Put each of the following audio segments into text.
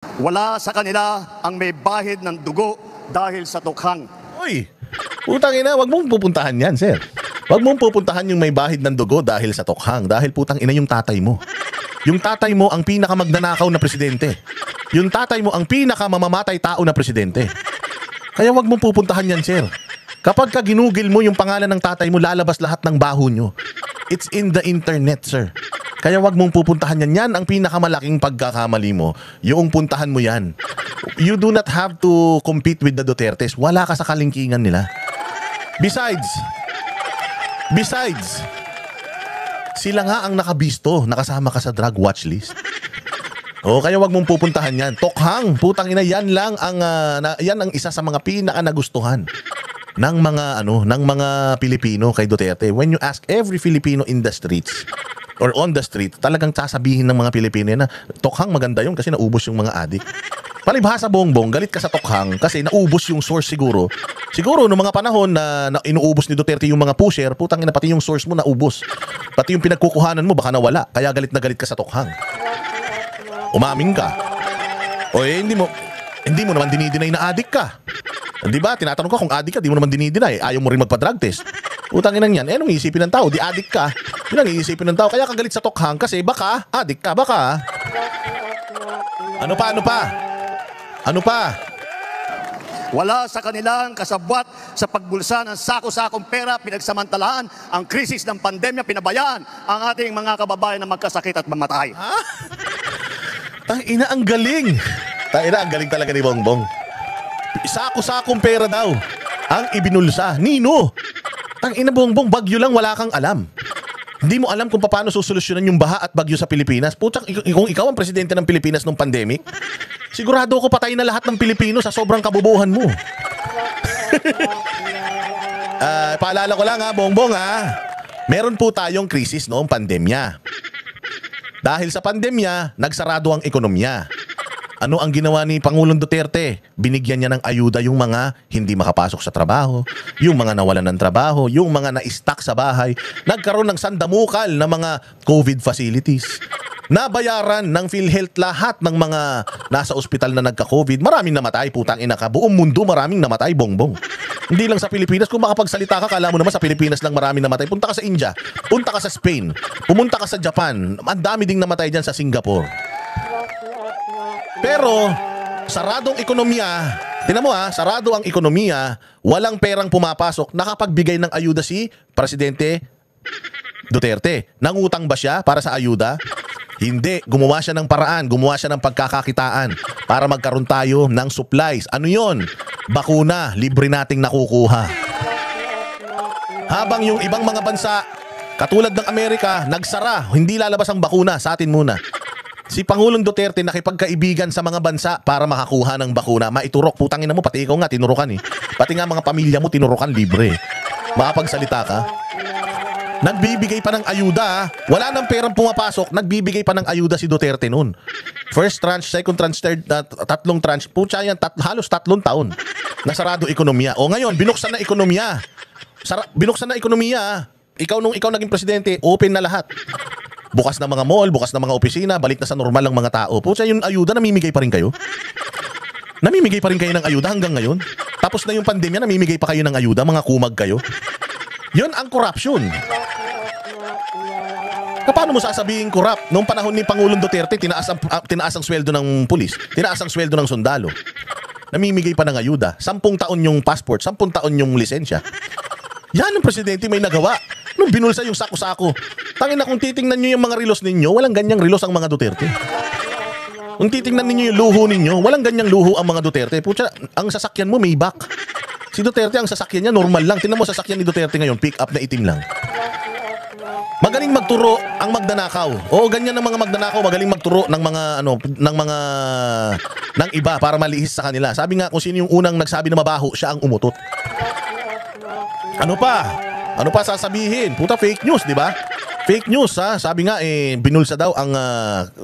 Wala sa kanila ang may bahid ng dugo dahil sa tukhang. Uy, putang ina, wag mong pupuntahan yan, sir. Wag mong pupuntahan yung may bahid ng dugo dahil sa tukhang. Dahil putang ina yung tatay mo. Yung tatay mo ang pinakamagnanakaw na presidente. Yung tatay mo ang pinakamamamatay tao na presidente. Kaya wag mong pupuntahan yan, sir. Kapag ka ginugil mo yung pangalan ng tatay mo, lalabas lahat ng baho nyo. It's in the internet, sir. Kaya wag mong pupuntahan yan. Yan ang pinakamalaking pagkakamali mo. Yung puntahan mo yan. You do not have to compete with the Dutertes. Wala ka sa kalingkingan nila. Besides, sila nga ang nakabisto, nakasama ka sa drug watch list. O kaya wag mong pupuntahan yan. Tokhang, putang ina, yan lang ang yan ang isa sa mga pinaka nagustuhan ng mga Pilipino kay Duterte. When you ask every Filipino in the streets or on the street, talagang sasabihin ng mga Pilipino na Tokhang maganda yun kasi naubos yung mga adik. Palibhasa Bongbong, galit ka sa Tokhang kasi naubos yung source siguro. Siguro noong mga panahon na inuubos ni Duterte yung mga pusher, putang ina, pati yung source mo naubos. Pati yung pinagkukuhanan mo baka nawala, kaya galit na galit ka sa Tokhang. Umaming ka. O hindi mo naman dinideny na adik ka. Di ba? Tinatanong ko kung adik ka, di mo naman dinideny. Ayaw mo rin magpa-drug test. Putang ina yan. Anong iisipin ng tao? Di adik ka. Yun ang iisipin ng tao. Kaya ka galit sa Tokhang kasi baka adik ka, baka. Ano pa? Wala sa kanilang kasabwat sa pagbulsa ng sako-sakong pera, pinagsamantalaan ang krisis ng pandemya, pinabayaan ang ating mga kababayan na magkasakit at mamatay. Ha? Tangina, ang galing. Tangina, ang galing talaga ni Bongbong. Sako-sakong pera daw ang ibinulsa. Nino? Tangina, Bongbong, bagyo lang, wala kang alam. Hindi mo alam kung paano susolusyonan yung baha at bagyo sa Pilipinas. Putang, kung ikaw ang presidente ng Pilipinas nung pandemic, sigurado ko patay na lahat ng Pilipino sa sobrang kabubuhan mo. Paalala ko lang Bongbong meron po tayong krisis noong pandemya. Dahil sa pandemya, nagsarado ang ekonomiya. Ano ang ginawa ni Pangulong Duterte? Binigyan niya ng ayuda yung mga hindi makapasok sa trabaho, yung mga nawalan ng trabaho, yung mga na-stuck sa bahay. Nagkaroon ng sandamukal na mga COVID facilities. Nabayaran ng PhilHealth lahat ng mga nasa ospital na nagka-COVID. Maraming namatay, putang ina ka. Buong mundo maraming namatay, Bongbong. Hindi lang sa Pilipinas. Kung makapagsalita ka, kala mo naman sa Pilipinas lang maraming namatay. Punta ka sa India, punta ka sa Spain, pumunta ka sa Japan. Ang dami ding namatay dyan sa Singapore. Pero, saradong ekonomiya, tinan mo sarado ang ekonomiya, walang perang pumapasok, nakapagbigay ng ayuda si Presidente Duterte. Nangutang ba siya para sa ayuda? Hindi. Gumawa siya ng paraan, gumawa siya ng pagkakakitaan para magkaroon tayo ng supplies. Ano yon? Bakuna, libre nating nakukuha. Habang yung ibang mga bansa, katulad ng Amerika, nagsara, hindi lalabas ang bakuna, sa atin muna. Si Pangulong Duterte nakipagkaibigan sa mga bansa para makakuha ng bakuna. Maiturok, putangin na mo, pati ikaw nga tinurukan Pati nga mga pamilya mo tinurukan libre. Makapagsalita ka. Nagbibigay pa ng ayuda Wala nang perang pumapasok, nagbibigay pa ng ayuda si Duterte noon. First tranche, second tranche, third, tatlong tranche. Putya yan, halos 3 taon. Nasarado ekonomiya. O ngayon, binuksan na ekonomiya. Binuksan na ekonomiya. Ikaw naging presidente, open na lahat. Bukas na mga mall, bukas na mga opisina, balik na sa normal ang mga tao. Putya, yung ayuda, namimigay pa rin kayo? Namimigay pa rin kayo ng ayuda hanggang ngayon? Tapos na yung pandemya, namimigay pa kayo ng ayuda, mga kumag kayo? Yun ang corruption. Paano mo sasabihin corrupt? Noong panahon ni Pangulong Duterte, tinaas ang sweldo ng pulis, tinaas ang sweldo ng sundalo. Namimigay pa ng ayuda. 10 taon yung passport, 10 taon yung lisensya. Yan ang presidente may nagawa. Nung binulsa yung sako-sako. Tangina, kung titingnan nyo yung mga relos ninyo, walang ganyang relos ang mga Duterte. Kung titingnan ninyo yung luho ninyo, walang ganyang luho ang mga Duterte. Putya, ang sasakyan mo may back. Si Duterte, ang sasakyan niya normal lang. Tingnan mo sasakyan ni Duterte ngayon, pick up na itim lang. Magaling magturo ang magnanakaw. Oo, ganyan ng mga magnanakaw, magaling magturo ng mga ng iba para malihis sa kanila. Sabi nga kung sino yung unang nagsabi na mabaho, siya ang umutot. Ano pa? Ano pa sasabihin? Puta, fake news, di ba? Fake news, Sabi nga, binulsa daw ang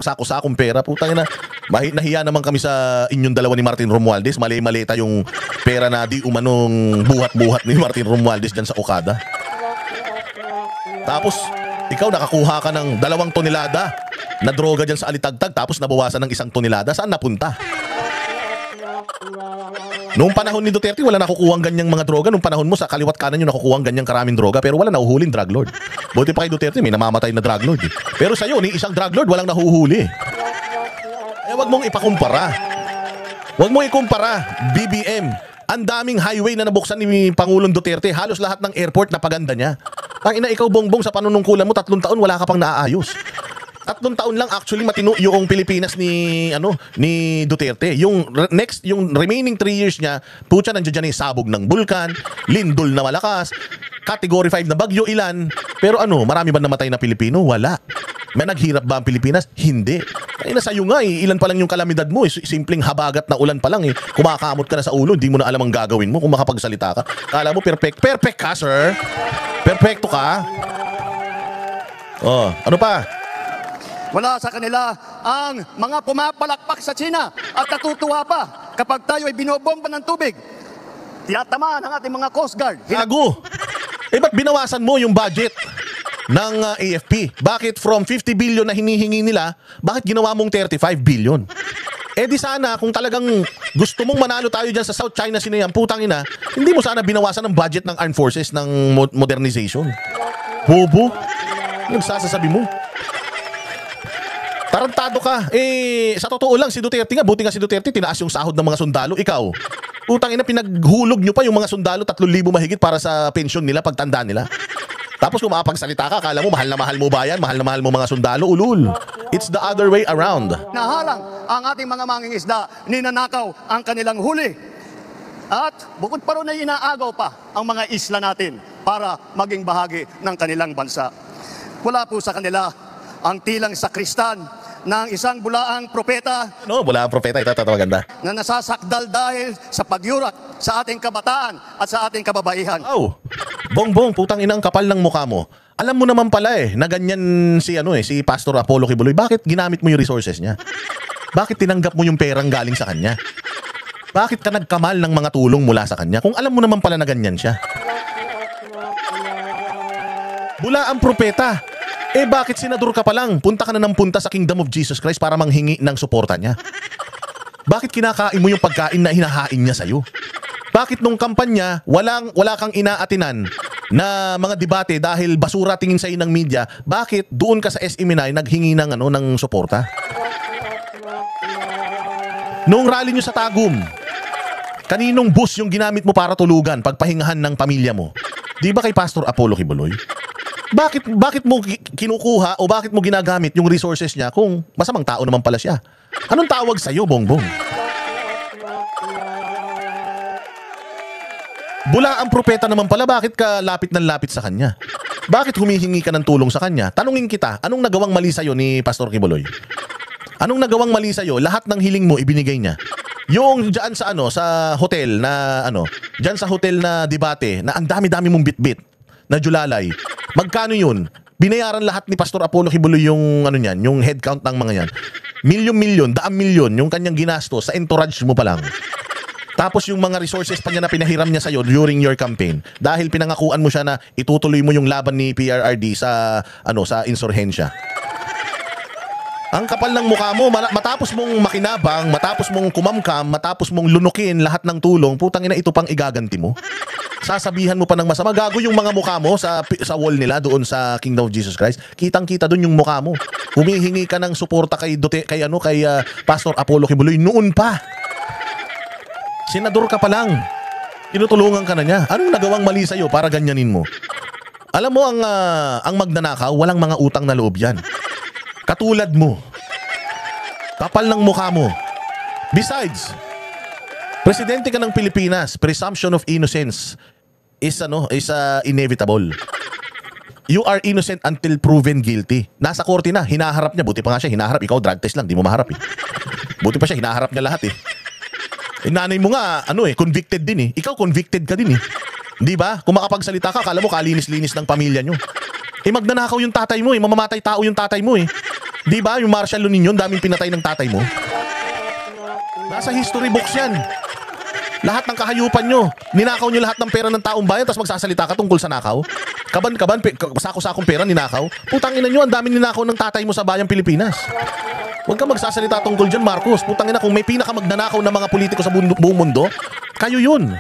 sako-sakong pera. Puta na, nahiya naman kami sa inyong dalawa ni Martin Romualdez. Mali-malita yung pera na di umanong buhat-buhat ni Martin Romualdez dyan sa Okada. Tapos, ikaw nakakuha ka ng 2 tonelada na droga dyan sa Alitagtag tapos nabawasan ng 1 tonelada. Saan napunta? Noong panahon ni Duterte, wala nakukuhang ganyang mga droga. Noong panahon mo, sa kaliwat kanan yung nakukuhang ganyang karaming droga, pero wala nahuhuling drug lord. Buti pa kay Duterte, may namamatay na drug lord. Eh. Pero sa'yo, ni isang drug lord, walang nahuhuli. Eh, wag mong ipakumpara. Wag mong ikumpara. BBM. Ang daming highway na nabuksan ni Pangulong Duterte. Halos lahat ng airport na paganda niya. Tangina, ikaw bongbong sa panunungkulan mo, 3 taon, wala ka pang naaayos. 3 taon lang actually matino yung Pilipinas ni Duterte. Yung remaining 3 years niya, putya nandiyan yung sabog ng bulkan, lindol na malakas, category 5 na bagyo ilan. Pero marami ba namatay na Pilipino? Wala. May naghirap ba ang Pilipinas? Hindi. Kaya na sa'yo nga ilan pa lang yung kalamidad mo. Simpleng habagat na ulan pa lang kumakamot ka na sa ulo, hindi mo na alam ang gagawin mo kung makapagsalita ka. Kala mo perfect ka, sir. Perfecto ka. Oh, ano pa? Wala sa kanila ang mga pumapalakpak sa China at natutuwa pa kapag tayo ay binobomba ng tubig. Tinatamaan ang ating mga Coast Guard. Gago! Ba't binawasan mo yung budget ng AFP? Bakit from 50 billion na hinihingi nila, bakit ginawa mong 35 billion? Di sana kung talagang gusto mong manalo tayo dyan sa South China Sea, putang ina, hindi mo sana binawasan ng budget ng armed forces ng modernization. Bobo? Yung sasasabi mo. Tarantado ka. Sa totoo lang, si Duterte nga, buti nga si Duterte, tinaas yung sahod ng mga sundalo. Ikaw, utang ina, pinaghulog nyo pa yung mga sundalo, 3,000 mahigit para sa pensyon nila, pagtanda nila. Tapos kung makapagsalita ka, kala mo mahal na mahal mo bayan, mahal na mahal mo mga sundalo, ulul. It's the other way around. Nahalang ang ating mga mangingisda, ninanakaw ang kanilang huli. At bukod pa ron ay inaagaw pa ang mga isla natin para maging bahagi ng kanilang bansa. Wala po sa kanila ang tilang sakristan ng isang bulaang propeta Wala ang propeta, ito maganda. na nasasakdal dahil sa pagyurak sa ating kabataan at sa ating kababaihan. Oh, bongbong, putang inang kapal ng mukha mo. Alam mo naman pala na ganyan si Pastor Apollo Kibuloy. Bakit ginamit mo yung resources niya? Bakit tinanggap mo yung perang galing sa kanya? Bakit ka nagkamal ng mga tulong mula sa kanya? Kung alam mo naman pala na ganyan siya. Bula ang propeta. Bakit senador ka pa lang? Punta ka na ng punta sa Kingdom of Jesus Christ para manghingi ng suporta niya. Bakit kinakain mo yung pagkain na hinahain niya sa'yo? Bakit nung kampanya, wala kang inaatinan na mga debate dahil basura tingin sa'yo ng media? Bakit doon ka sa SMNI naghingi ng suporta? Noong rally nyo sa Tagum, kaninong bus yung ginamit mo para tulugan, pagpahingahan ng pamilya mo? Di ba kay Pastor Apollo Kibuloy? Bakit mo kinukuha o bakit mo ginagamit yung resources niya kung masamang tao naman pala siya? Anong tawag sa'yo, bongbong? Bula ang propeta naman pala, bakit ka lapit ng lapit sa kanya? Bakit humihingi ka ng tulong sa kanya? Tanungin kita, anong nagawang mali sa'yo ni Pastor Kibuloy? Anong nagawang mali sa'yo? Lahat ng hiling mo ibinigay niya. Yung dyan sa sa hotel na dyan sa hotel na debate na ang dami-dami mong bitbit na julalay. Magkano yun? Binayaran lahat ni Pastor Apollo Kibuloy yung niyan, yung head count ng mga yan. Milyon-milyon, daan-milyon yung kanyang ginastos sa entourage mo pa lang. Tapos yung mga resources pa niya na pinahiram niya sa'yo during your campaign. Dahil pinangakuan mo siya na itutuloy mo yung laban ni PRRD sa sa insurhensya. Ang kapal ng mukha mo, matapos mong makinabang, matapos mong kumamkam, matapos mong lunukin lahat ng tulong, putang ina, ito pang igaganti mo. Sasabihan mo pa ng masama, gago yung mga mukha mo sa wall nila doon sa Kingdom of Jesus Christ. Kitang-kita doon yung mukha mo. Humihingi ka ng suporta kay Pastor Apollo Kibuloy noon pa. Senador ka pa lang. Tinutulungan ka na niya. Anong nagawang mali sa'yo para ganyanin mo? Alam mo, ang magnanakaw, walang mga utang na loob yan. Katulad mo. Kapal ng mukha mo. Besides, presidente ka ng Pilipinas, presumption of innocence is inevitable. You are innocent until proven guilty. Nasa korte na, hinaharap niya. Buti pa nga siya, hinaharap. Ikaw, drug test lang, di mo maharap Buti pa siya, hinaharap niya lahat nanay mo nga, convicted din Ikaw, convicted ka din Di ba? Kung makapagsalita ka, kala mo kalinis-linis ng pamilya nyo. Magnanakaw yung tatay mo mamamatay tao yung tatay mo Di ba? Yung Marshall Luninion, daming pinatay ng tatay mo. Nasa history books yan. Lahat ng kahayupan nyo. Ninakaw nyo lahat ng pera ng taong bayan tapos magsasalita ka tungkol sa nakaw. Kaban-kaban, sako-sakong pera ninakaw. Putang ina nyo, ang dami ninakaw ng tatay mo sa bayang Pilipinas. Huwag ka magsasalita tungkol dyan, Marcos. Putang ina, kung may pinakamagnanakaw na mga politiko sa buong mundo, kayo yun.